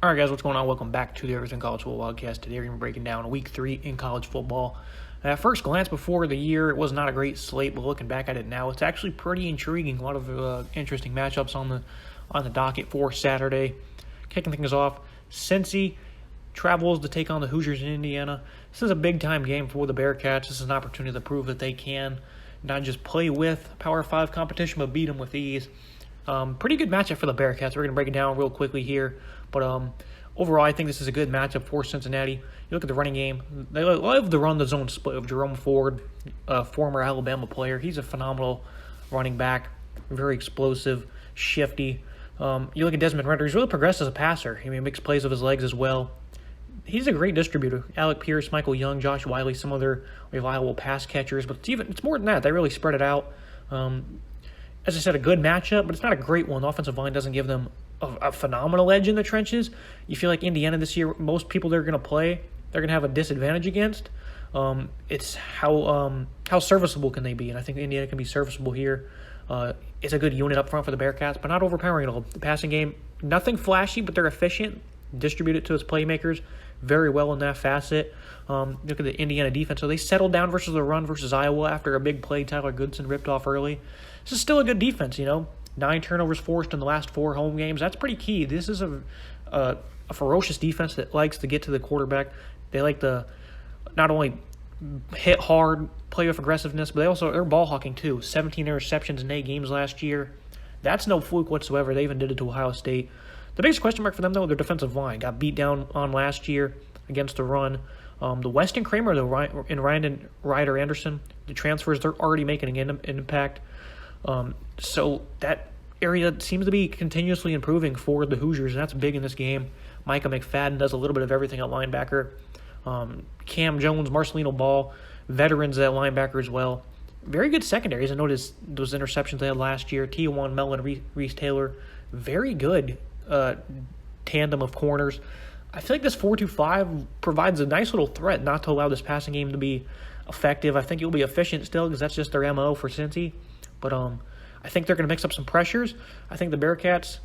All right, guys, what's going on? Welcome back to the Everything College Football Podcast. Today we're going to be breaking down Week 3 in college football. At first glance before the year, it was not a great slate, but looking back at it now, it's actually pretty intriguing. A lot of interesting matchups on the docket for Saturday. Kicking things off, Cincy travels to take on the Hoosiers in Indiana. This is a big-time game for the Bearcats. This is an opportunity to prove that they can not just play with Power 5 competition, but beat them with ease. Pretty good matchup for the Bearcats. We're going to break it down real quickly here. But overall, I think this is a good matchup for Cincinnati. You look at the running game. They love to run the zone split of Jerome Ford, a former Alabama player. He's a phenomenal running back, very explosive, shifty. You look at Desmond Ritter. He's really progressed as a passer. He makes plays with his legs as well. He's a great distributor. Alec Pierce, Michael Young, Josh Wiley, some other reliable pass catchers. But it's more than that. They really spread it out. As I said, a good matchup, but it's not a great one. The offensive line doesn't give them a phenomenal edge in the trenches. You feel like Indiana this year, most people they're going to play, they're going to have a disadvantage against. It's how serviceable can they be, and I think Indiana can be serviceable here. It's a good unit up front for the Bearcats, but not overpowering at all. The passing game, nothing flashy, but they're efficient. Distribute it to its playmakers very well in that facet. Look at the Indiana defense. So they settled down versus the run versus Iowa after a big play Tyler Goodson ripped off early. This is still a good defense, 9 turnovers forced in the last 4 home games. That's pretty key. This is a ferocious defense that likes to get to the quarterback. They like to not only hit hard, play with aggressiveness, but they're ball hawking too. 17 interceptions in 8 games last year. That's no fluke whatsoever. They even did it to Ohio State. The biggest question mark for them, though, their defensive line. Got beat down on last year against the run. The Weston Kramer and Ryan Ryder Anderson, the transfers, they're already making an impact. So that area seems to be continuously improving for the Hoosiers, and that's big in this game. Micah McFadden does a little bit of everything at linebacker. Cam Jones, Marcelino Ball, veterans at linebacker as well. Very good secondaries. I noticed those interceptions they had last year. T1 Mellon, Reese Taylor. Very good tandem of corners. I feel like this 4-2-5 provides a nice little threat not to allow this passing game to be effective. I think it'll be efficient still because that's just their MO for Cincy. But I think they're going to mix up some pressures. I think the Bearcats,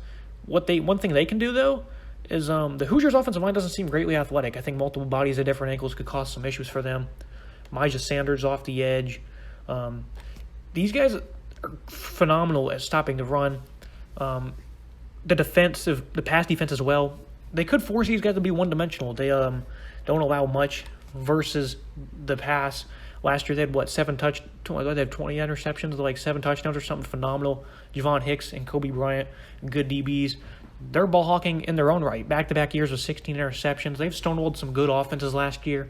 one thing they can do, though, is the Hoosiers' offensive line doesn't seem greatly athletic. I think multiple bodies at different angles could cause some issues for them. Majah Sanders off the edge. These guys are phenomenal at stopping the run. The pass defense as well. They could force these guys to be one-dimensional. They don't allow much versus the pass. Last year they had 20 interceptions, like 7 touchdowns or something phenomenal. Javon Hicks and Kobe Bryant, good DBs. They're ball hawking in their own right. Back-to-back years with 16 interceptions. They've stonewalled some good offenses last year.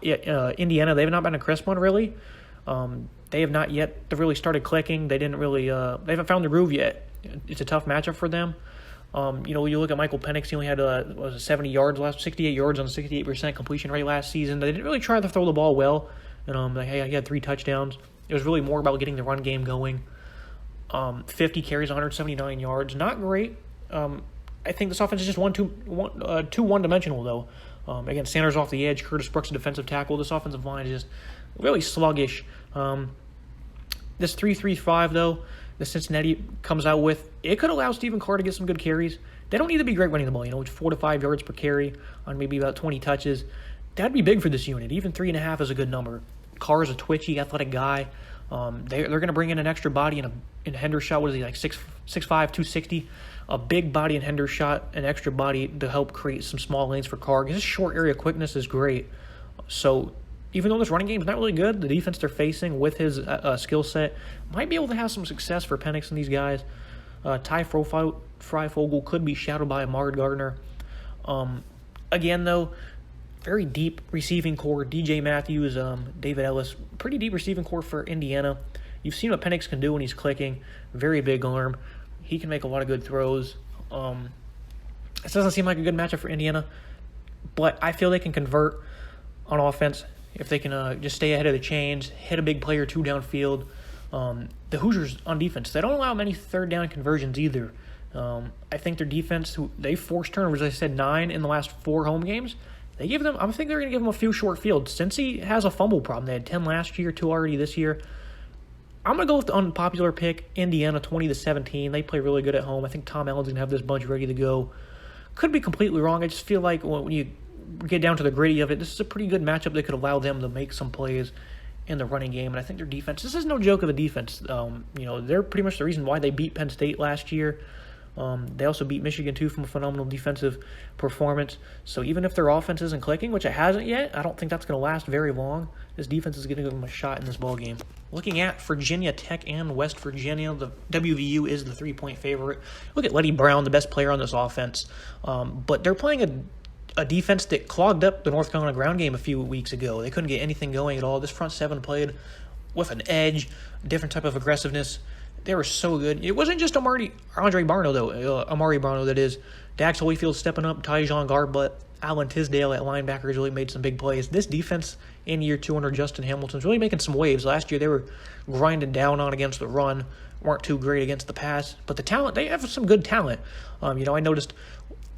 Indiana, they've not been a crisp one really. They have not yet really started clicking. They haven't found the groove yet. It's a tough matchup for them. You look at Michael Penix, he only had 68 yards on a 68% completion rate last season. They didn't really try to throw the ball well. And he had 3 touchdowns. It was really more about getting the run game going. 50 carries, 179 yards. Not great. I think this offense is just too one-dimensional, though. Again, Sanders off the edge, Curtis Brooks, a defensive tackle. This offensive line is just really sluggish. This 3-3-5, though, the Cincinnati comes out with, it could allow Stephen Carr to get some good carries. They don't need to be great running the ball, 4 to 5 yards per carry on maybe about 20 touches. That'd be big for this unit. Even 3.5 is a good number. Carr is a twitchy, athletic guy. They're going to bring in an extra body in Hendershot. What is he, like 6'5", 260? A big body in Hendershot, an extra body to help create some small lanes for Carr. His short area quickness is great. So even though this running game is not really good, the defense they're facing with his skill set might be able to have some success for Penix and these guys. Ty Freifogel could be shadowed by Amari Gardner. Again, though, very deep receiving core. DJ Matthews, David Ellis, pretty deep receiving core for Indiana. You've seen what Penix can do when he's clicking. Very big arm. He can make a lot of good throws. This doesn't seem like a good matchup for Indiana, but I feel they can convert on offense if they can just stay ahead of the chains, hit a big play or 2 downfield. The Hoosiers on defense, they don't allow many third down conversions either. I think their defense, they forced turnovers, as I said, 9 in the last 4 home games. I think they're going to give them a few short fields. Cincy has a fumble problem. They had 10 last year, 2 already this year. I'm going to go with the unpopular pick, Indiana 20-17. They play really good at home. I think Tom Allen's going to have this bunch ready to go. Could be completely wrong. I just feel like when you get down to the gritty of it, this is a pretty good matchup that could allow them to make some plays in the running game. And I think their defense, this is no joke of a defense. They're pretty much the reason why they beat Penn State last year. They also beat Michigan, too, from a phenomenal defensive performance. So even if their offense isn't clicking, which it hasn't yet, I don't think that's going to last very long. This defense is going to give them a shot in this ballgame. Looking at Virginia Tech and West Virginia, the WVU is the 3-point favorite. Look at Letty Brown, the best player on this offense. But they're playing a defense that clogged up the North Carolina ground game a few weeks ago. They couldn't get anything going at all. This front seven played with an edge, a different type of aggressiveness. They were so good. It wasn't just Amari Barno, that is. Dax Holyfield stepping up, Tyjon Garbutt, Alan Tisdale at linebackers really made some big plays. This defense in year 2 under Justin Hamilton's really making some waves. Last year they were grinding down on against the run, weren't too great against the pass. But the talent, they have some good talent. I noticed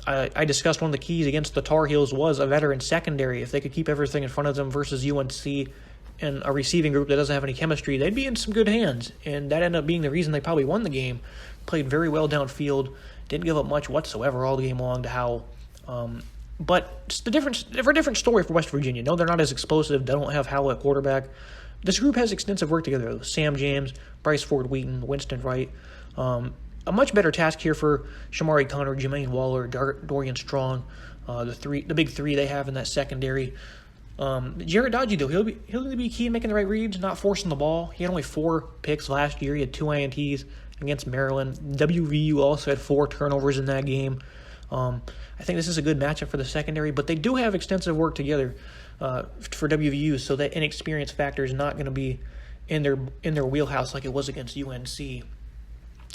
I discussed one of the keys against the Tar Heels was a veteran secondary. If they could keep everything in front of them versus UNC and a receiving group that doesn't have any chemistry, they'd be in some good hands. And that ended up being the reason they probably won the game. Played very well downfield, didn't give up much whatsoever all the game long to Howell. But it's a different story for West Virginia. No, they're not as explosive. They don't have Howell at quarterback. This group has extensive work together. Sam James, Bryce Ford-Wheaton, Winston Wright. A much better task here for Shamari Connor, Jermaine Waller, Dorian Strong, the big three they have in that secondary. Jarrett Dodgy, though, he'll be key in making the right reads, not forcing the ball. He had only 4 picks last year. He had 2 INTs against Maryland. WVU also had 4 turnovers in that game. I think this is a good matchup for the secondary, but they do have extensive work together for WVU, so that inexperience factor is not going to be in their wheelhouse like it was against UNC.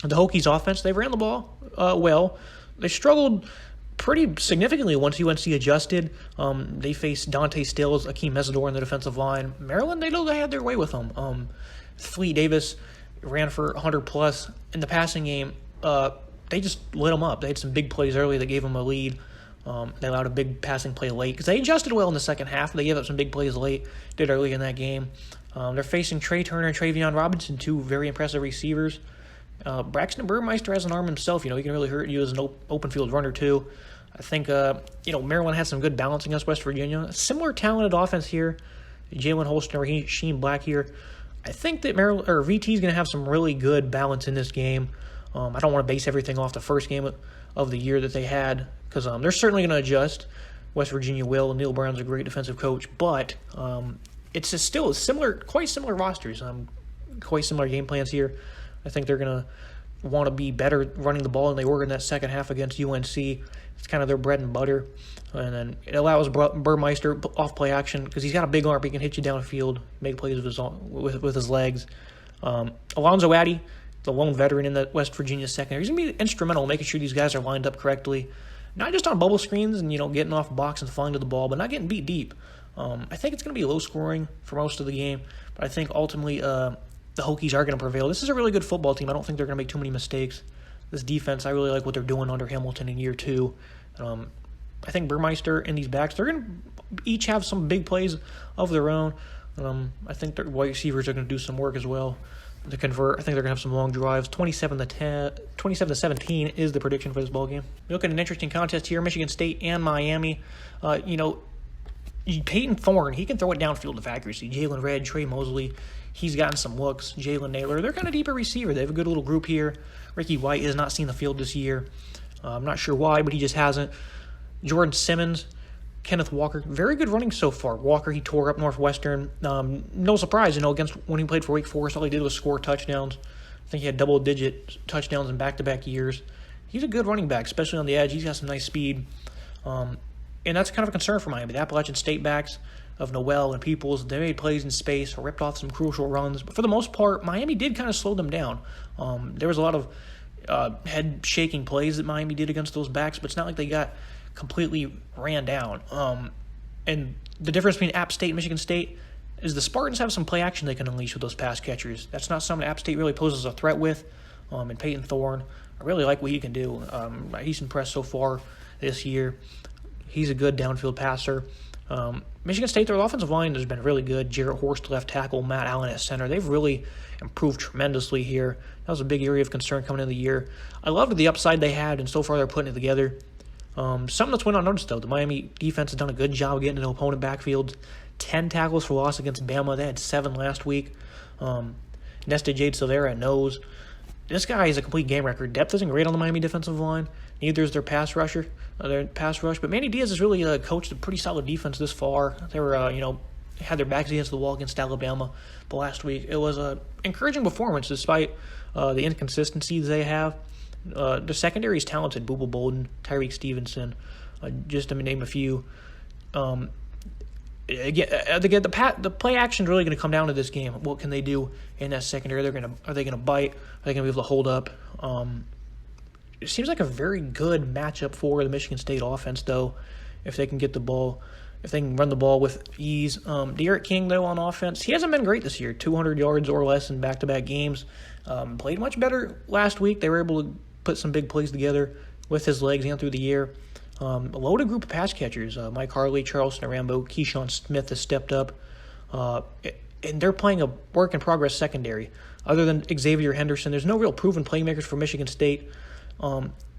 The Hokies offense, they ran the ball well. They struggled pretty significantly once UNC adjusted. They faced Dante Stills, Akeem Mesidor in the defensive line. Maryland, they had their way with them. Fleet Davis ran for 100-plus. In the passing game, they just lit them up. They had some big plays early that gave them a lead. They allowed a big passing play late because they adjusted well in the second half. They gave up some big plays late, did early in that game. They're facing Trey Turner and Travion Robinson, 2 very impressive receivers. Braxton Burmeister has an arm himself. He can really hurt you as an open field runner, too. I think, Maryland has some good balance against West Virginia. Similar talented offense here. Jalen Holston or Sheen Black here. I think that VT is going to have some really good balance in this game. I don't want to base everything off the first game of the year that they had because they're certainly going to adjust. West Virginia will. Neil Brown's a great defensive coach, but it's still quite similar rosters. Quite similar game plans here. I think they're going to want to be better running the ball than they were in that second half against UNC. It's kind of their bread and butter. And then it allows Burmeister off play action because he's got a big arm. He can hit you downfield, make plays with his legs. Alonzo Addy, the lone veteran in the West Virginia secondary, he's going to be instrumental in making sure these guys are lined up correctly. Not just on bubble screens and, getting off box and falling to the ball, but not getting beat deep. I think it's going to be low scoring for most of the game, but I think ultimately the Hokies are going to prevail. This is a really good football team. I don't think they're going to make too many mistakes. This defense, I really like what they're doing under Hamilton in year 2. I think Burmeister and these backs, they're going to each have some big plays of their own. I think their wide receivers are going to do some work as well to convert. I think they're going to have some long drives. 27-17 is the prediction for this ballgame. We look at an interesting contest here, Michigan State and Miami. Peyton Thorne, he can throw it downfield with accuracy. Jalen Redd, Trey Mosley, he's gotten some looks. Jalen Naylor, they're kind of deep at receiver. They have a good little group here. Ricky White has not seen the field this year. I'm not sure why, but he just hasn't. Jordan Simmons, Kenneth Walker, very good running so far. Walker, he tore up Northwestern. No surprise, against when he played for Wake Forest, all he did was score touchdowns. I think he had double-digit touchdowns in back-to-back years. He's a good running back, especially on the edge. He's got some nice speed. And that's kind of a concern for Miami. The Appalachian State backs of Noel and Peoples, they made plays in space, ripped off some crucial runs. But for the most part, Miami did kind of slow them down. There was a lot of head-shaking plays that Miami did against those backs, but it's not like they got completely ran down. And the difference between App State and Michigan State is the Spartans have some play action they can unleash with those pass catchers. That's not something App State really poses a threat with. And Peyton Thorne, I really like what he can do. He's impressed so far this year. He's a good downfield passer. Michigan State, their offensive line has been really good. Jarrett Horst, left tackle, Matt Allen at center. They've really improved tremendously here. That was a big area of concern coming into the year. I loved the upside they had, and so far they're putting it together. Something that's went unnoticed, though. The Miami defense has done a good job getting into opponent backfields. 10 tackles for loss against Bama. They had 7 last week. Nested Jade Silvera at nose. This guy is a complete game record. Depth isn't great on the Miami defensive line. Neither is their pass rush. But Manny Diaz has really coached a pretty solid defense this far. They were, had their backs against the wall against Alabama. But last week, it was an encouraging performance despite the inconsistencies they have. The secondary is talented. Booba Bolden, Tyreek Stevenson, just to name a few. Again, the play action is really going to come down to this game. What can they do in that secondary? Are they going to bite? Are they going to be able to hold up? It seems like a very good matchup for the Michigan State offense, though, if they can get the ball, if they can run the ball with ease. De'Aaron King, though, on offense, he hasn't been great this year. 200 yards or less in back-to-back games. Played much better last week. They were able to put some big plays together with his legs and through the air. A loaded group of pass catchers. Mike Harley, Charleston Rambo, Keyshawn Smith has stepped up. And they're playing a work-in-progress secondary. Other than Xavier Henderson, there's no real proven playmakers for Michigan State.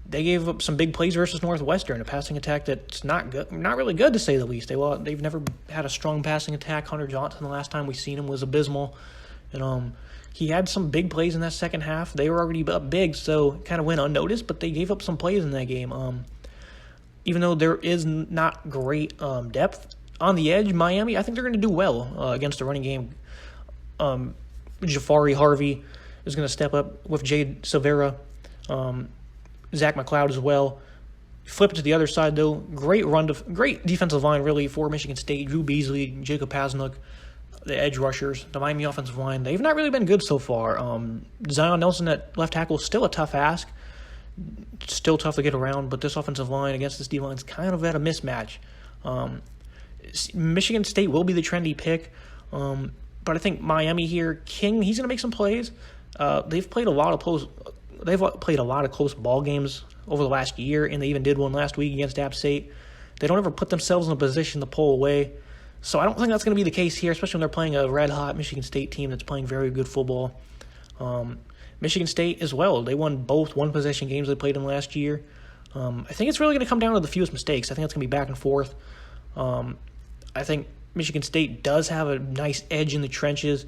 They gave up some big plays versus Northwestern, a passing attack that's not really good to say the least. They've never had a strong passing attack. Hunter Johnson, the last time we seen him, was abysmal. And he had some big plays in that second half. They were already up big, so it kind of went unnoticed, but they gave up some plays in that game. Even though there is not great depth on the edge, Miami, I think they're going to do well against the running game. Jafari Harvey is going to step up with Jade Silvera, Zach McLeod as well. Flip it to the other side, though. Great defensive line, really, for Michigan State. Drew Beasley, Jacob Hasnook, the edge rushers, the Miami offensive line. They've not really been good so far. Zion Nelson at left tackle is still a tough ask. Still tough to get around, but this offensive line against this D-line is kind of at a mismatch. Michigan State will be the trendy pick, but I think Miami here, King, he's going to make some plays. They've played a lot of close ball games over the last year, and they even did one last week against App State. They don't ever put themselves in a position to pull away, so I don't think that's going to be the case here, especially when they're playing a red-hot Michigan State team that's playing very good football. Michigan State as well. They won both one-possession games they played in last year. I think it's really going to come down to the fewest mistakes. I think it's going to be back and forth. I think Michigan State does have a nice edge in the trenches,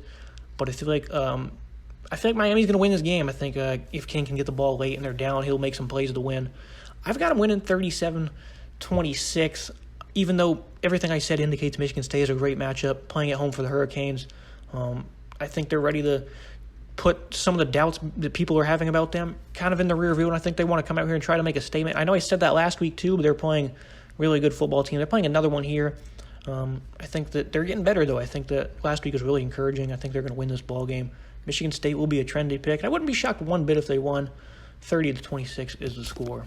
but I feel like Miami's going to win this game. I think if King can get the ball late and they're down, he'll make some plays to win. I've got him winning 37-26, even though everything I said indicates Michigan State is a great matchup, playing at home for the Hurricanes. I think they're ready to put some of the doubts that people are having about them kind of in the rear view, and I think they want to come out here and try to make a statement. I know I said that last week too, but they're playing a really good football team. They're playing another one here. I think that they're getting better, though. I think that last week was really encouraging. I think they're going to win this ball game. Michigan State will be a trendy pick. I wouldn't be shocked one bit if they won. 30-26 is the score.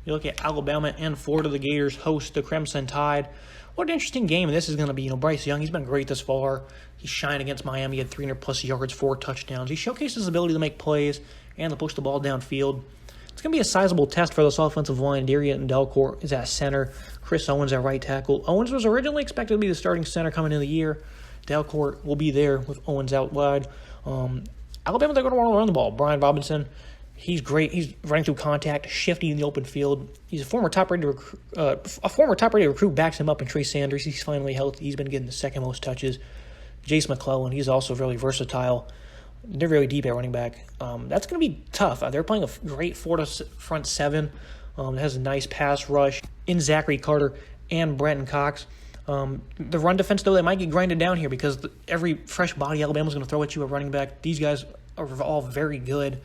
You look at Alabama and Florida. The Gators host the Crimson Tide. What an interesting game this is going to be. Bryce Young, he's been great this far. He's shined against Miami. He had 300-plus yards, 4 touchdowns. He showcased his ability to make plays and to push the ball downfield. It's going to be a sizable test for this offensive line. Darian Delcourt is at center. Chris Owens at right tackle. Owens was originally expected to be the starting center coming into the year. Delcourt will be there with Owens out wide. Alabama, they're going to want to run the ball. Brian Robinson, he's great. He's running through contact, shifty in the open field. He's a former top-rated recruit backs him up in Trey Sanders. He's finally healthy. He's been getting the second most touches. Jace McClellan, he's also really versatile. They're very deep at running back. That's going to be tough. They're playing a great Florida front seven that has a nice pass rush in Zachary Carter and Brenton Cox. The run defense, though, they might get grinded down here because every fresh body Alabama's going to throw at you at running back. These guys are all very good.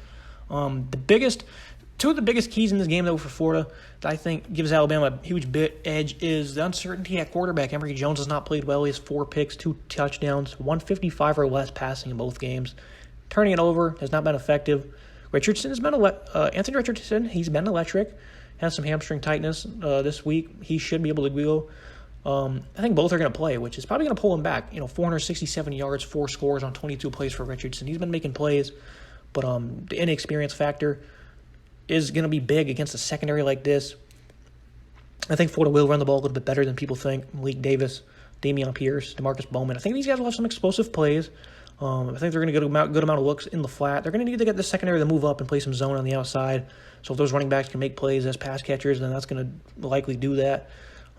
Two of the biggest keys in this game, though, for Florida that I think gives Alabama a huge edge is the uncertainty at quarterback. Emory Jones has not played well. He has 4 picks, 2 touchdowns, 155 or less passing in both games. Turning it over has not been effective. Anthony Richardson, he's been electric. Has some hamstring tightness this week. He should be able to go. I think both are going to play, which is probably going to pull him back. 467 yards, 4 scores on 22 plays for Richardson. He's been making plays, but the inexperience factor is going to be big against a secondary like this. I think Florida will run the ball a little bit better than people think. Malik Davis, Damian Pierce, DeMarcus Bowman. I think these guys will have some explosive plays. I think they're going to get a good amount of looks in the flat. They're going to need to get the secondary to move up and play some zone on the outside. So if those running backs can make plays as pass catchers, then that's going to likely do that.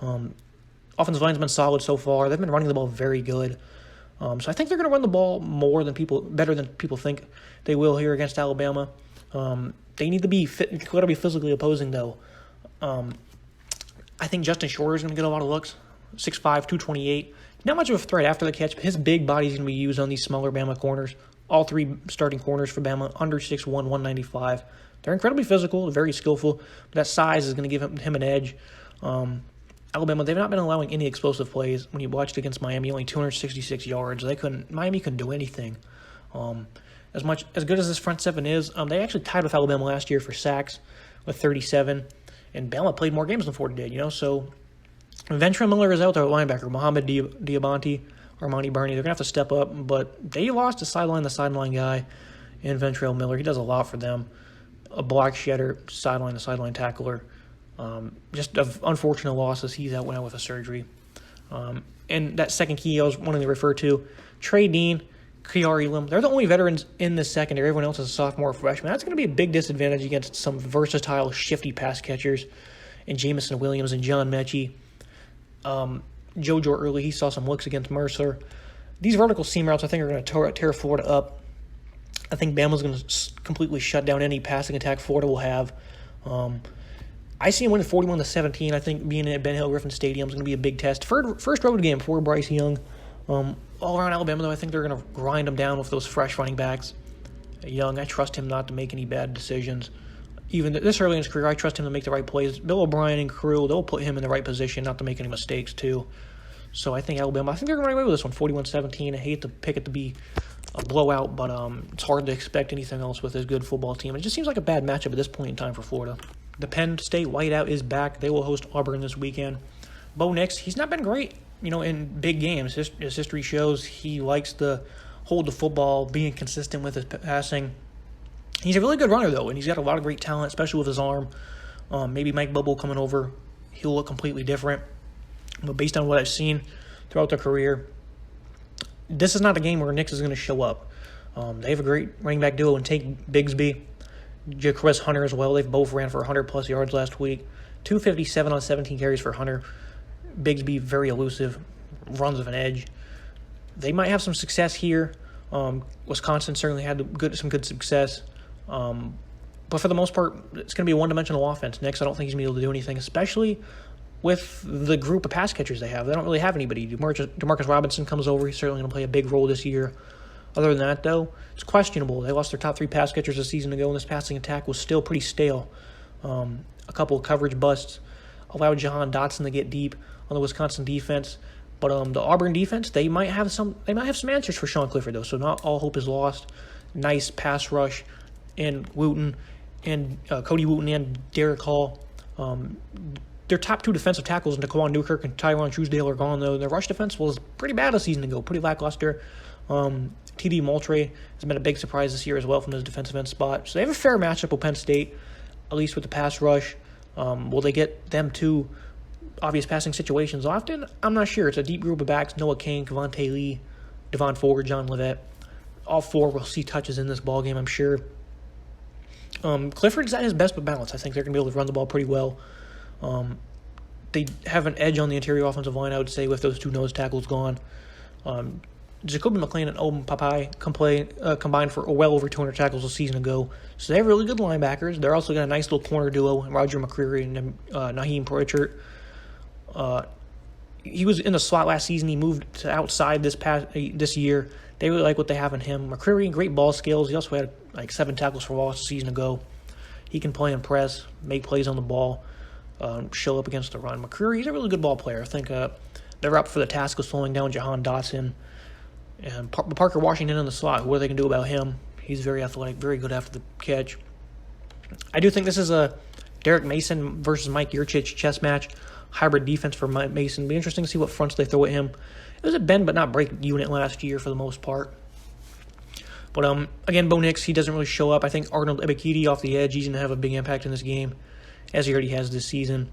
Offensive line's been solid so far. They've been running the ball very good. So I think they're going to run the ball better than people think they will here against Alabama. They need to be got to be physically opposing though. I think Justin Shorter is going to get a lot of looks. 6'5", 228. Not much of a threat after the catch, but his big body is going to be used on these smaller Bama corners. All three starting corners for Bama, under 6'1", 195. They're incredibly physical, very skillful, but that size is going to give him an edge. Alabama, they've not been allowing any explosive plays. When you watched against Miami, only 266 yards. Miami couldn't do anything. As good as this front seven is, they actually tied with Alabama last year for sacks with 37, and Bama played more games than Florida did, so Ventrell Miller is out there at linebacker. Mohamed Diabanti, Armani Barney, they're going to have to step up, but they lost the sideline guy in Ventrell Miller. He does a lot for them. A block shedder, sideline tackler. Just unfortunate losses. He's went out with a surgery. And that second key I was wanting to refer to, Trey Dean, Kiar Elam, they're the only veterans in this secondary. Everyone else is a sophomore or freshman. That's going to be a big disadvantage against some versatile, shifty pass catchers in Jamison Williams and John Mechie. JoJo early, he saw some looks against Mercer. These vertical seam routes, I think, are going to tear Florida up. I think Bama's going to completely shut down any passing attack Florida will have. I see him winning 41-17. I think being at Ben Hill Griffin Stadium is going to be a big test. First road game for Bryce Young. All around Alabama, though, I think they're going to grind him down with those fresh running backs. Young, I trust him not to make any bad decisions. Even this early in his career, I trust him to make the right plays. Bill O'Brien and crew, they'll put him in the right position not to make any mistakes, too. So I think they're going to run away with this one, 41-17. I hate to pick it to be a blowout, but it's hard to expect anything else with this good football team. It just seems like a bad matchup at this point in time for Florida. The Penn State whiteout is back. They will host Auburn this weekend. Bo Nix, he's not been great, in big games. His history shows he likes to hold the football, being consistent with his passing. He's a really good runner, though, and he's got a lot of great talent, especially with his arm. Maybe Mike Bubble coming over, he'll look completely different. But based on what I've seen throughout their career, this is not a game where Nix is going to show up. They have a great running back duo in Tate Bigsby, Chris Hunter as well. They've both ran for 100-plus yards last week. 257 on 17 carries for Hunter. Bigsby, very elusive, runs of an edge. They might have some success here. Wisconsin certainly had some good success. But for the most part, it's going to be a one-dimensional offense. Nix, I don't think he's going to be able to do anything, especially with the group of pass catchers they have. They don't really have anybody. Demarcus Robinson comes over. He's certainly going to play a big role this year. Other than that, though, it's questionable. They lost their top three pass catchers a season ago, and this passing attack was still pretty stale. A couple of coverage busts allowed Jahan Dotson to get deep on the Wisconsin defense. But the Auburn defense, they might have some answers for Sean Clifford, though, so not all hope is lost. Nice pass rush and Wooten and Cody Wooten and Derek Hall. Their top two defensive tackles, Naquan Newkirk and Tyron Truesdale, are gone, though. Their rush defense was pretty bad a season ago, pretty lackluster. T.D. Moultrie has been a big surprise this year as well from his defensive end spot. So they have a fair matchup with Penn State, at least with the pass rush. Will they get them to obvious passing situations often? I'm not sure. It's a deep group of backs: Noah Kane, Kavonte Lee, Devon Ford, John Levet. All four will see touches in this ballgame, I'm sure. Clifford's at his best with balance. I think they're going to be able to run the ball pretty well. They have an edge on the interior offensive line, I would say, with those two nose tackles gone. Jacoby McLean and Oben Papai combined for well over 200 tackles a season ago. So they have really good linebackers. They're also got a nice little corner duo, Roger McCreary and Naheem Pritchard. He was in the slot last season. He moved to outside this year. They really like what they have in him. McCreary, great ball skills. He also had like 7 tackles for loss a season ago. He can play and press, make plays on the ball, show up against the run. McCreary, he's a really good ball player. I think they're up for the task of slowing down Jahan Dotson. And Parker Washington in the slot, what are they going to do about him? He's very athletic, very good after the catch. I do think this is a Derek Mason versus Mike Yurcich chess match. Hybrid defense for Mason. It'll be interesting to see what fronts they throw at him. It was a bend but not break unit last year for the most part. But again, Bo Nix, he doesn't really show up. I think Arnold Ebiketie off the edge, he's going to have a big impact in this game, as he already has this season.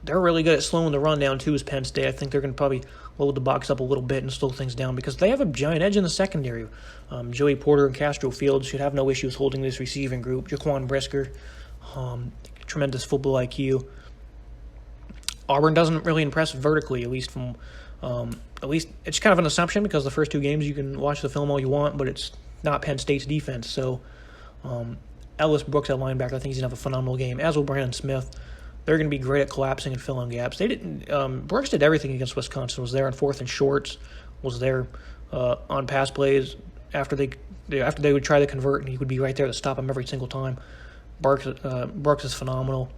they're really good at slowing the run down, too, is Penn State. I think they're going to probably load the box up a little bit and slow things down because they have a giant edge in the secondary. Joey Porter and Castro Fields should have no issues holding this receiving group. Jaquan Brisker, tremendous football IQ. Auburn doesn't really impress vertically, at least it's kind of an assumption because the first two games you can watch the film all you want, but it's not Penn State's defense. So Ellis Brooks at linebacker, I think he's going to have a phenomenal game, as will Brandon Smith. They're going to be great at collapsing and filling gaps. They didn't. Brooks did everything against Wisconsin. Was there on 4th and shorts. Was there on pass plays after they would try to convert, and he would be right there to stop them every single time. Brooks is phenomenal.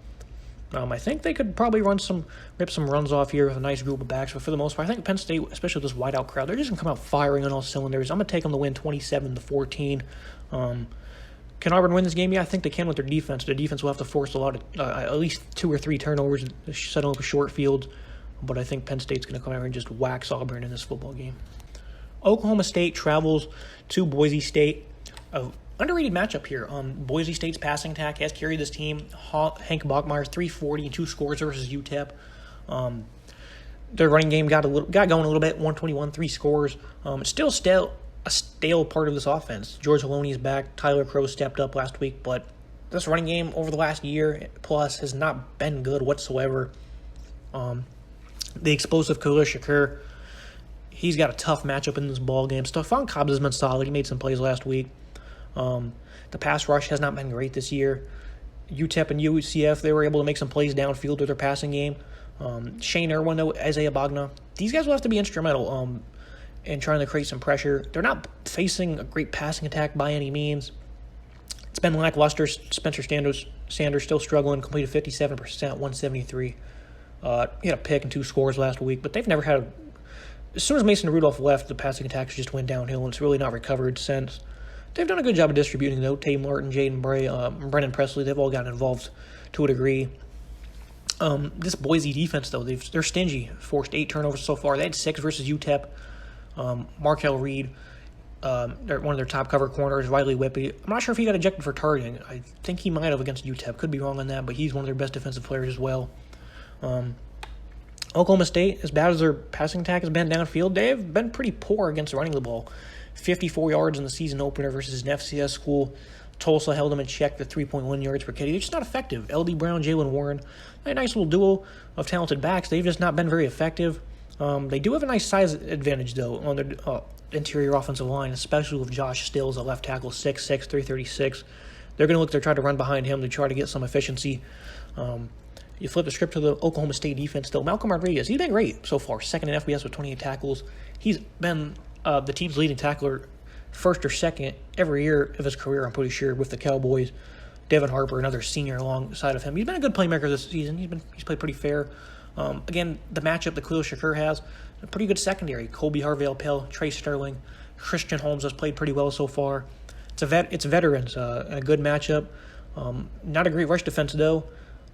I think they could probably rip some runs off here with a nice group of backs, but for the most part, I think Penn State, especially with this wideout crowd, they're just going to come out firing on all cylinders. I'm going to take them to win 27-14. Can Auburn win this game? Yeah, I think they can with their defense. Their defense will have to force a lot of, at least 2 or 3 turnovers to settle up a short field, but I think Penn State's going to come out and just wax Auburn in this football game. Oklahoma State travels to Boise State. Underrated matchup here. Boise State's passing attack has carried this team. Hank Bachmeier, 340 and 2 scores versus UTEP. Their running game got going a little bit, 121, 3 scores. It's still a stale part of this offense. George Haloney is back. Tyler Crow stepped up last week, but this running game over the last year plus has not been good whatsoever. The explosive Khalil Shakur, he's got a tough matchup in this ball game. Stephon Cobbs has been solid. He made some plays last week. The pass rush has not been great this year. UTEP and UCF, they were able to make some plays downfield with their passing game. Shane Irwin, Isaiah Bagna, these guys will have to be instrumental in trying to create some pressure. They're not facing a great passing attack by any means. It's been lackluster. Spencer Sanders still struggling, completed 57%, 173. He had a pick and 2 scores last week, but they've never had as soon as Mason Rudolph left, the passing attacks just went downhill, and it's really not recovered since. They've done a good job of distributing, though. Tay Martin, Jaden Bray, Brennan Presley, they've all gotten involved to a degree. This Boise defense, though, they're stingy. Forced 8 turnovers so far. They had 6 versus UTEP. Markel Reed, one of their top cover corners, Riley Whippy. I'm not sure if he got ejected for targeting. I think he might have against UTEP. Could be wrong on that, but he's one of their best defensive players as well. Oklahoma State, as bad as their passing attack has been downfield, they have been pretty poor against running the ball. 54 yards in the season opener versus an FCS school. Tulsa held them in check to 3.1 yards per carry. They're just not effective. L.D. Brown, Jalen Warren, a nice little duo of talented backs. They've just not been very effective. They do have a nice size advantage, though, on their interior offensive line, especially with Josh Stills, a left tackle, 6'6", 336. They're going to look to try to run behind him to try to get some efficiency. You flip the script to the Oklahoma State defense, though. Malcolm Rodriguez, he's been great so far. Second in FBS with 28 tackles. He's been the team's leading tackler, first or second every year of his career, I'm pretty sure, with the Cowboys. Devin Harper, another senior alongside of him. He's been a good playmaker this season. He's played pretty fair. Again, the matchup that Khalil Shakur has, a pretty good secondary. Colby Harvey-Pell, Trey Sterling, Christian Holmes has played pretty well so far. It's veterans, a good matchup. Not a great rush defense, though.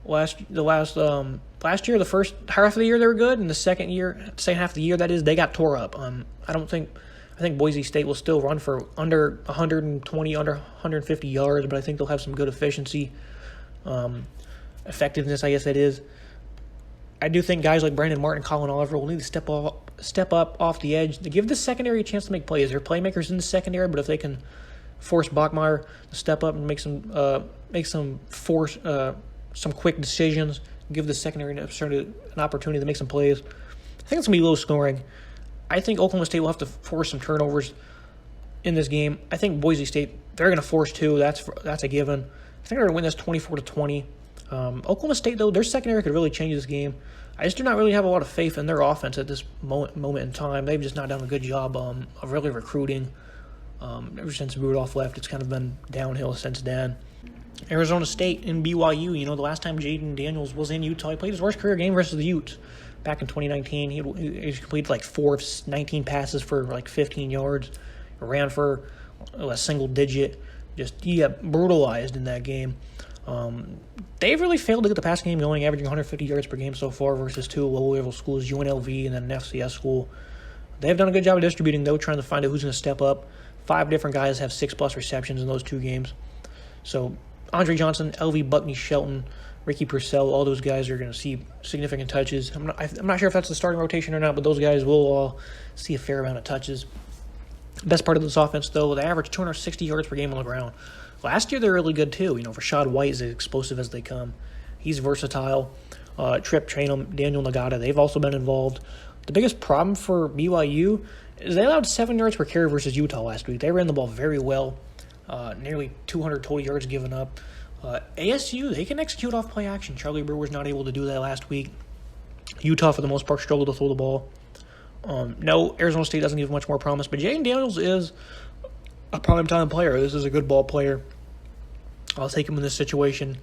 Last year, the first half of the year they were good, and the second half of the year, that is, they got tore up. I think Boise State will still run for under 120, under 150 yards, but I think they'll have some good efficiency, effectiveness, I guess that is. I do think guys like Brandon Martin and Colin Oliver will need to step up off the edge to give the secondary a chance to make plays. They're playmakers in the secondary, but if they can force Bachmeier to step up and make some quick decisions, give the secondary an opportunity to make some plays, I think it's going to be low scoring. I think Oklahoma State will have to force some turnovers in this game. I think Boise State, they're going to force 2. That's a given. I think they're going to win this 24-20. Oklahoma State, though, their secondary could really change this game. I just do not really have a lot of faith in their offense at this moment in time. They've just not done a good job of really recruiting. Ever since Rudolph left, it's kind of been downhill since then. Arizona State and BYU, the last time Jaden Daniels was in Utah, he played his worst career game versus the Utes back in 2019. He completed 4 of 19 passes for 15 yards, ran for a single digit. He got brutalized in that game. They've really failed to get the passing game going, averaging 150 yards per game so far versus 2 low-level schools, UNLV and then an FCS school. They've done a good job of distributing, though, trying to find out who's going to step up. 5 different guys have 6+ receptions in those 2 games. So Andre Johnson, LV Buckney Shelton, Ricky Purcell, all those guys are going to see significant touches. I'm not sure if that's the starting rotation or not, but those guys will all see a fair amount of touches. Best part of this offense, though, they average 260 yards per game on the ground. Last year, they're really good, too. Rashad White is as explosive as they come. He's versatile. Trip Trainum, Daniel Nagata, they've also been involved. The biggest problem for BYU is they allowed 7 yards per carry versus Utah last week. They ran the ball very well. Nearly 200 total yards given up. ASU, they can execute off play action. Charlie Brewer's not able to do that last week. Utah, for the most part, struggled to throw the ball. No, Arizona State doesn't give much more promise, but Jaden Daniels is a prime-time player. This is a good ball player. I'll take him in this situation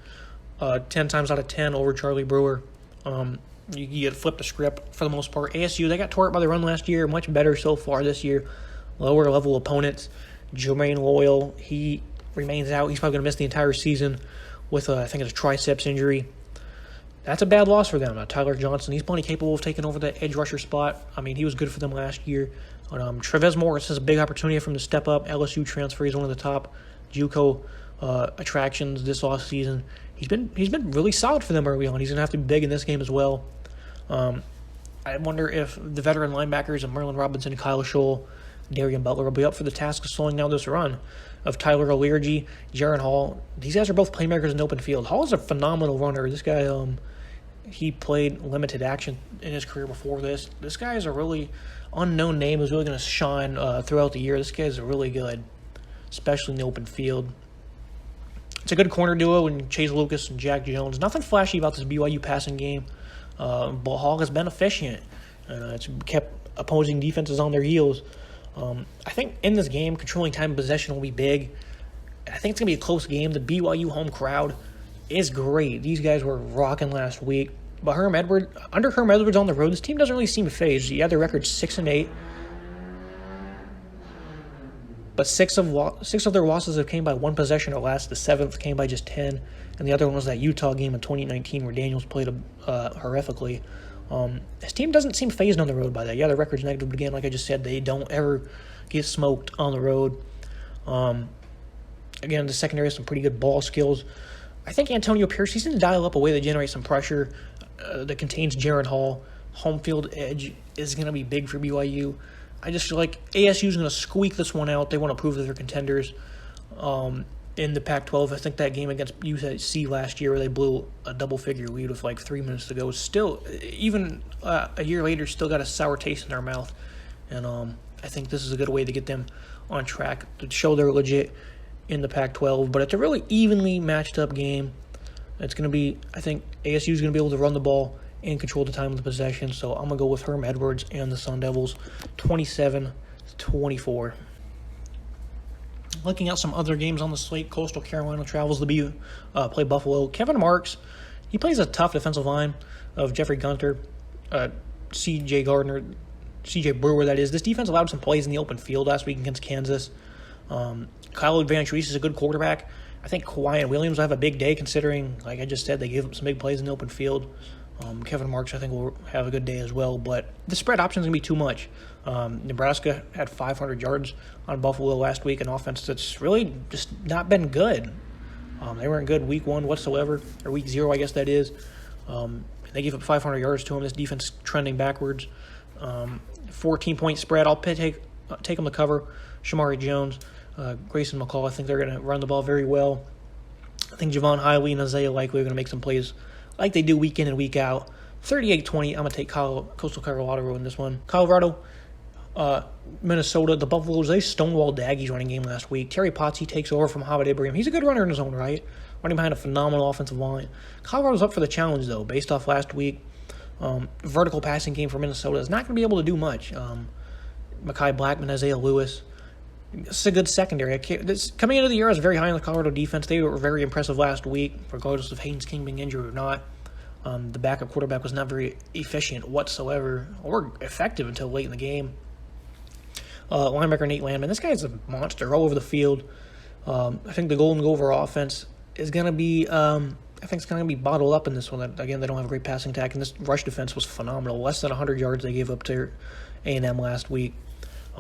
10 times out of 10 over Charlie Brewer. You get flipped the script for the most part. ASU, they got tore up by the run last year. Much better so far this year. Lower-level opponents. Jermaine Loyal, he remains out. He's probably going to miss the entire season with, I think it's a triceps injury. That's a bad loss for them. Tyler Johnson, he's plenty capable of taking over that edge rusher spot. I mean, he was good for them last year. Trevez Morris has a big opportunity for him to step up. LSU transfer. He's one of the top JUCO attractions this offseason. He's been really solid for them early on. He's going to have to be big in this game as well. I wonder if the veteran linebackers of Merlin Robinson, Kyle Scholl, Darian Butler will be up for the task of slowing down this run of Tyler O'Leary, Jaron Hall. These guys are both playmakers in the open field. Hall is a phenomenal runner. This guy, he played limited action in his career before this. This guy is a really unknown name who's really going to shine throughout the year. This guy is really good, especially in the open field. It's a good corner duo in Chase Lucas and Jack Jones. Nothing flashy about this BYU passing game. But Hall has been efficient. It's kept opposing defenses on their heels. I think in this game, controlling time and possession will be big. I think it's going to be a close game. The BYU home crowd is great. These guys were rocking last week. But under Herm Edwards on the road, this team doesn't really seem phased. Yeah, their record's 6-8. But six of their losses have came by one possession or less. The 7th came by just 10. And the other one was that Utah game in 2019 where Daniels played horrifically. His team doesn't seem phased on the road by that. Yeah, their record's negative, but again, like I just said, they don't ever get smoked on the road. Again, the secondary has some pretty good ball skills. I think Antonio Pierce, he's going to dial up a way that generates some pressure that contains Jaron Hall. Home field edge is going to be big for BYU. I just feel like ASU is going to squeak this one out. They want to prove that they're contenders in the Pac-12. I think that game against USC last year where they blew a double-figure lead with like 3 minutes to go, still, even a year later, still got a sour taste in their mouth. And I think this is a good way to get them on track to show they're legit in the Pac-12. But it's a really evenly matched-up game. It's going to be, I think, ASU is going to be able to run the ball and control the time of the possession. So I'm going to go with Herm Edwards and the Sun Devils, 27-24. Looking at some other games on the slate, Coastal Carolina travels to play Buffalo. Kevin Marks, he plays a tough defensive line of Jeffrey Gunter, C.J. Gardner, C.J. Brewer, that is. This defense allowed some plays in the open field last week against Kansas. Kyle Van-Treese is a good quarterback. I think Kawhi and Williams will have a big day considering, like I just said, they gave him some big plays in the open field. Kevin Marks, I think, will have a good day as well. But the spread option is going to be too much. Nebraska had 500 yards on Buffalo last week, an offense that's really just not been good. They weren't good week 1 whatsoever, or week 0, I guess that is. They gave up 500 yards to them. This defense trending backwards. 14-point spread. I'll take them to cover. Shamari Jones, Grayson McCall, I think they're going to run the ball very well. I think Javon Hiley and Isaiah Likely are going to make some plays like they do week in and week out. 38-20, I'm going to take Coastal Colorado in this one. Colorado, Minnesota, the Buffaloes, they stonewalled the Aggies running game last week. Terry Potts, he takes over from Hamid Ibrahim. He's a good runner in his own right, running behind a phenomenal offensive line. Colorado's up for the challenge, though, based off last week. Vertical passing game for Minnesota is not going to be able to do much. Mekhi Blackman, Isaiah Lewis. It's a good secondary. Coming into the year, I was very high on the Colorado defense. They were very impressive last week, regardless of Haynes King being injured or not. The backup quarterback was not very efficient whatsoever or effective until late in the game. Linebacker Nate Landman, this guy's a monster all over the field. I think the Golden Gover offense is going to be bottled up in this one. Again, they don't have a great passing attack, and this rush defense was phenomenal. Less than 100 yards they gave up to A&M last week.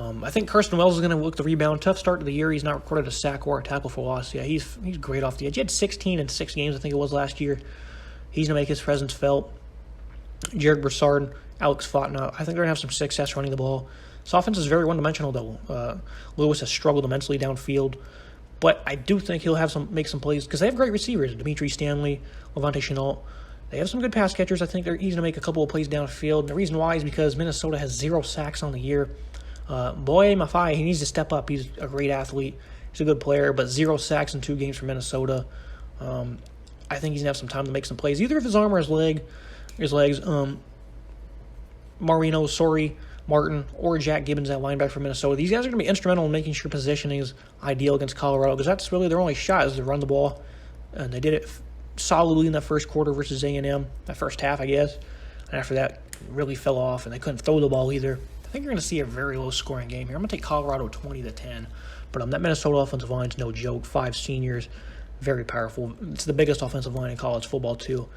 I think Kirsten Wells is going to look the rebound. Tough start to the year. He's not recorded a sack or a tackle for loss. Yeah, he's great off the edge. He had 16 in 6 games, I think it was last year. He's going to make his presence felt. Jared Broussard, Alex Fotna, I think they're going to have some success running the ball. This offense is very one-dimensional, though. Lewis has struggled immensely downfield, but I do think he'll make some plays because they have great receivers. Dimitri Stanley, Levante Chenault. They have some good pass catchers. I think he's going to make a couple of plays downfield. And the reason why is because Minnesota has 0 sacks on the year. McFly, he needs to step up. He's a great athlete. He's a good player, but 0 sacks in 2 games for Minnesota. I think he's going to have some time to make some plays, either if his arm or his legs. Marino, Martin, or Jack Gibbons at linebacker for Minnesota. These guys are going to be instrumental in making sure positioning is ideal against Colorado because that's really their only shot is to run the ball. And they did it solidly in that first quarter versus A&M, that first half, I guess. And after that, it really fell off, and they couldn't throw the ball either. I think you're going to see a very low-scoring game here. I'm going to take Colorado 20-10. But that Minnesota offensive line is no joke. 5 seniors, very powerful. It's the biggest offensive line in college football, too.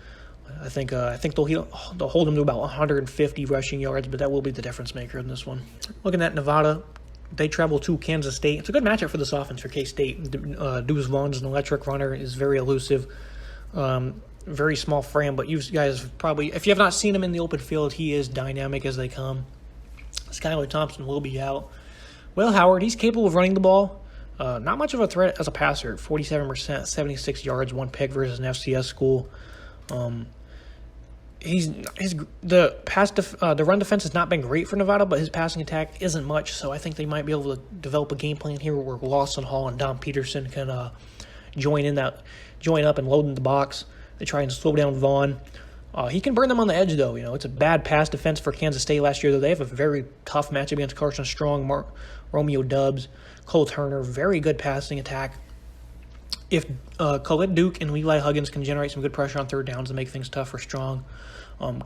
I think they'll hold them to about 150 rushing yards, but that will be the difference maker in this one. Looking at Nevada, they travel to Kansas State. It's a good matchup for this offense for K-State. Deuce Vaughn's an electric runner, is very elusive, very small frame, but you guys probably, if you have not seen him in the open field, he is dynamic as they come. Skylar Thompson will be out. Will Howard, he's capable of running the ball. Not much of a threat as a passer, 47%, 76 yards, 1 pick versus an FCS school. The run defense has not been great for Nevada, but his passing attack isn't much, so I think they might be able to develop a game plan here where Lawson Hall and Dom Peterson can join up and load in the box. They try and slow down Vaughn. He can burn them on the edge, though. It's a bad pass defense for Kansas State last year, though. They have a very tough matchup against Carson Strong, Romeo Dubs, Cole Turner. Very good passing attack. If Khalid Duke and Levi Huggins can generate some good pressure on third downs to make things tough for Strong.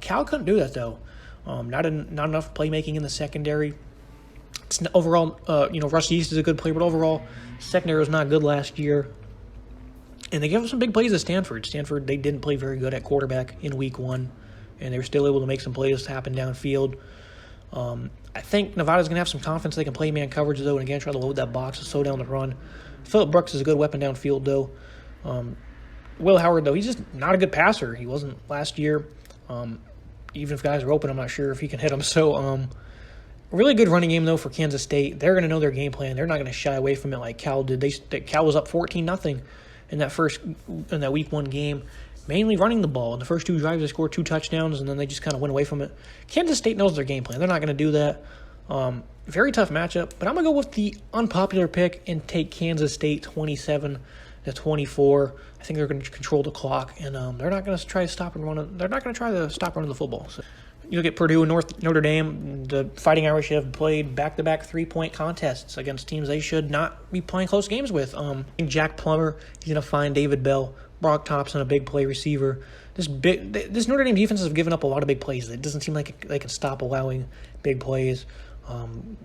Cal couldn't do that, though. Not enough playmaking in the secondary. Overall, Russ East is a good player, but overall, secondary was not good last year. And they gave up some big plays at Stanford. Stanford, they didn't play very good at quarterback in week 1, and they were still able to make some plays happen downfield. I think Nevada's going to have some confidence they can play man coverage, though, and again try to load that box and slow down the run. Phillip Brooks is a good weapon downfield, though. Will Howard, though, he's just not a good passer. He wasn't last year. Even if guys are open, I'm not sure if he can hit them. So, really good running game, though, for Kansas State. They're going to know their game plan. They're not going to shy away from it like Cal did. Cal was up 14-0 in that week 1 game, mainly running the ball. In the first 2 drives, they scored 2 touchdowns, and then they just kind of went away from it. Kansas State knows their game plan. They're not going to do that. Very tough matchup, but I'm going to go with the unpopular pick and take Kansas State 27-24. I think they're going to control the clock, and they're not going to try to stop running the football. So you look at Purdue and Notre Dame. The Fighting Irish have played back-to-back 3-point contests against teams they should not be playing close games with. Jack Plummer, he's going to find David Bell, Brock Thompson, a big play receiver. This Notre Dame defense has given up a lot of big plays. It doesn't seem like they can stop allowing big plays.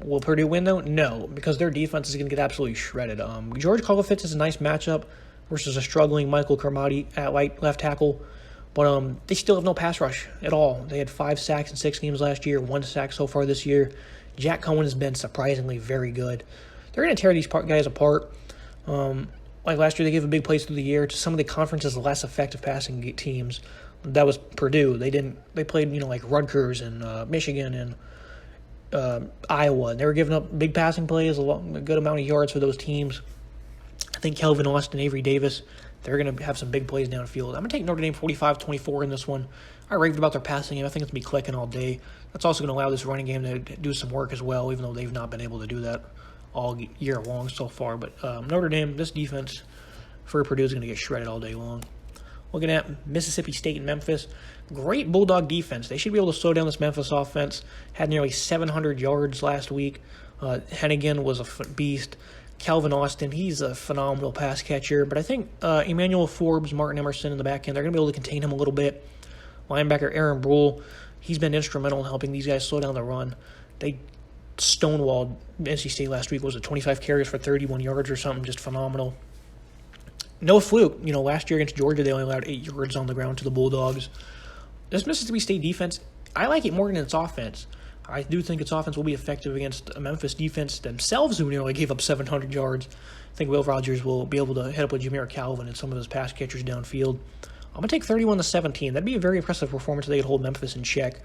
Will Purdue win, though? No, because their defense is going to get absolutely shredded. George Kolofitz is a nice matchup versus a struggling Michael Carmody at left tackle. But they still have no pass rush at all. They had 5 sacks in 6 games last year, 1 sack so far this year. Jack Cohen has been surprisingly very good. They're going to tear these guys apart. Like last year, they gave a big plays through the year to some of the conference's less effective passing teams. That was Purdue. They played like Rutgers and Michigan and Iowa, and they were giving up big passing plays, a good amount of yards for those teams. I think Kelvin Austin, Avery Davis, they're going to have some big plays downfield. I'm going to take Notre Dame 45-24 in this one. I raved about their passing game. I think it's going to be clicking all day. That's also going to allow this running game to do some work as well, even though they've not been able to do that all year long so far. But Notre Dame, this defense for Purdue is going to get shredded all day long. Looking at Mississippi State and Memphis, great Bulldog defense. They should be able to slow down this Memphis offense. Had nearly 700 yards last week. Hennigan was a beast. Calvin Austin, he's a phenomenal pass catcher. But I think Emmanuel Forbes, Martin Emerson in the back end, they're going to be able to contain him a little bit. Linebacker Aaron Brule, he's been instrumental in helping these guys slow down the run. They stonewalled NC State last week. Was it 25 carries for 31 yards or something? Just phenomenal. No fluke. Last year against Georgia, they only allowed 8 yards on the ground to the Bulldogs. This Mississippi State defense, I like it more than its offense. I do think its offense will be effective against a Memphis defense themselves who nearly gave up 700 yards. I think Will Rogers will be able to hit up with Jameer Calvin and some of his pass catchers downfield. I'm going to take 31-17. That'd be a very impressive performance if they could hold Memphis in check.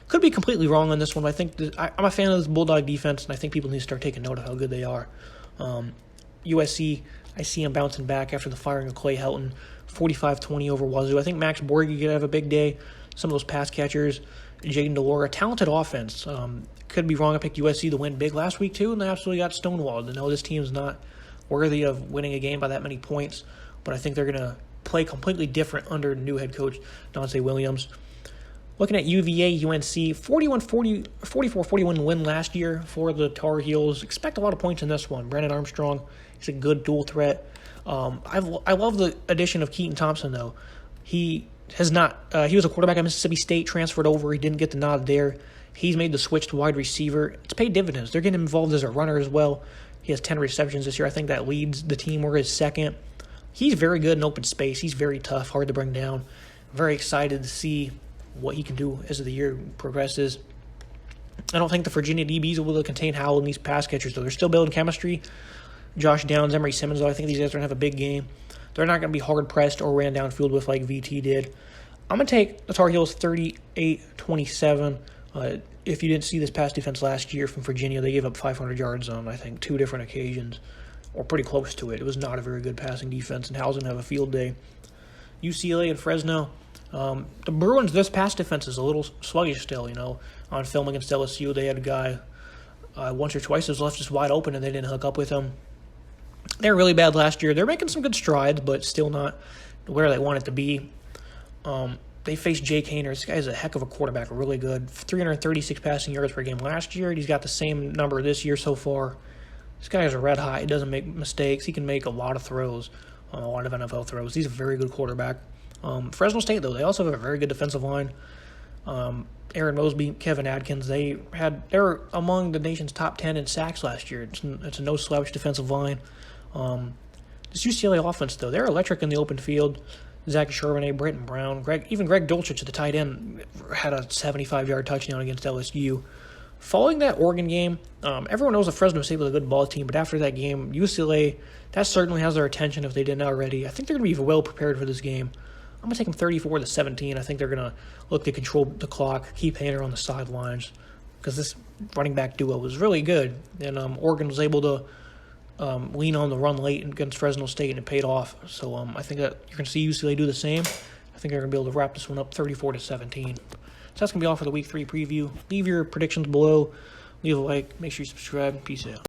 Could be completely wrong on this one, but I think I'm a fan of this Bulldog defense, and I think people need to start taking note of how good they are. USC, I see them bouncing back after the firing of Clay Helton, 45-20 over Wazoo. I think Max Borghi could have a big day. Some of those pass catchers, Jaden DeLora, talented offense. Could be wrong. I picked USC to win big last week, too, and they absolutely got stonewalled. I know this team's not worthy of winning a game by that many points, but I think they're going to play completely different under new head coach Dante Williams. Looking at UVA, UNC, 44-41 win last year for the Tar Heels. Expect a lot of points in this one. Brandon Armstrong is a good dual threat. I love the addition of Keaton Thompson, though. He was a quarterback at Mississippi State, transferred over. He didn't get the nod there. He's made the switch to wide receiver. It's paid dividends. They're getting him involved as a runner as well. He has 10 receptions this year. I think that leads the team. We're his second. He's very good in open space. He's very tough, hard to bring down. Very excited to see what he can do as the year progresses. I don't think the Virginia DBs will be able to contain Howell and these pass catchers, though. They're still building chemistry. Josh Downs, Emery Simmons, though, I think these guys are going to have a big game. They're not going to be hard-pressed or ran downfield with like VT did. I'm going to take the Tar Heels 38-27. If you didn't see this pass defense last year from Virginia, they gave up 500 yards on, I think, 2 different occasions, or pretty close to it. It was not a very good passing defense, and Howell's going to have a field day. UCLA and Fresno. The Bruins, this pass defense is a little sluggish still, On film against LSU, they had a guy once or twice was left just wide open, and they didn't hook up with him. They were really bad last year. They're making some good strides, but still not where they want it to be. They faced Jake Haener. This guy is a heck of a quarterback, really good. 336 passing yards per game last year. He's got the same number this year so far. This guy is a red hot. He doesn't make mistakes. He can make a lot of throws, a lot of NFL throws. He's a very good quarterback. Fresno State, though, they also have a very good defensive line. Aaron Mosby, Kevin Adkins, they were among the nation's top 10 in sacks last year. It's a no-slouch defensive line. This UCLA offense, though, they're electric in the open field. Zach Charbonnet, Brenton Brown, Greg Dulcich at the tight end had a 75-yard touchdown against LSU. Following that Oregon game, everyone knows that Fresno State was a good ball team, but after that game, UCLA, that certainly has their attention if they didn't already. I think they're going to be well prepared for this game. I'm going to take them 34-17. I think they're going to look to control the clock, keep Haener on the sidelines, because this running back duo was really good. And Oregon was able to lean on the run late against Fresno State, and it paid off. So I think that you're going to see UCLA do the same. I think they're going to be able to wrap this one up 34-17. So that's going to be all for the Week 3 preview. Leave your predictions below. Leave a like. Make sure you subscribe. Peace out.